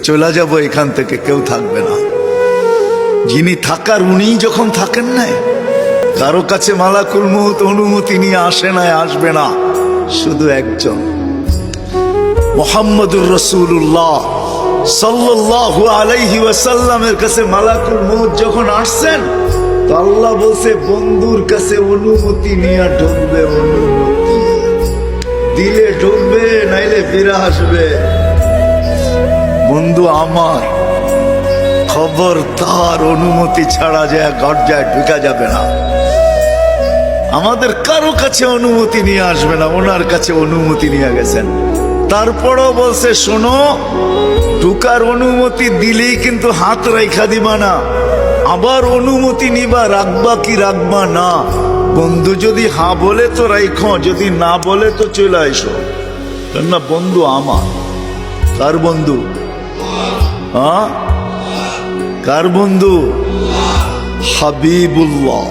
চলে যাব এখান থেকে, কেউ থাকবে না। যিনি থাকার উনিই যখন থাকেন নাই, কারো কাছে মালাকুল মউত অনুমতি নিয়ে আসে নাই, আসবে না। শুধু একজন মুহাম্মদুর রাসূলুল্লাহ সাল্লাল্লাহু আলাইহি ওয়াসাল্লামের কাছে মালাকুল মউত যখন আসছেন, তো আল্লাহ বলছে বন্ধুর কাছে অনুমতি নিয়ে ঢুকবে। অনুমতি দিলে ঢুকবে, নাইলে ফিরে আসবে। বন্ধু আমার, খবরদার অনুমতি ছাড়া যায় গর্জায় ঢুকা যাবে না। আমাদের কারো কাছে অনুমতি নিয়ে আসবে না, ওনার কাছে অনুমতি নিয়ে গেছেন। তারপরও বলছে শোনো, ঢুকার অনুমতি দিলেই কিন্তু হাত রাইখা দিবা না, আবার অনুমতি নিবা, রাখবা কি রাখবা না। বন্ধু যদি হ্যাঁ বলে তো রাইখো, যদি না বলে তো চলে আইসো। না বন্ধু আমার। কার বন্ধু? হ্যাঁ, কার বন্ধু? হাবিবুল্লাহ।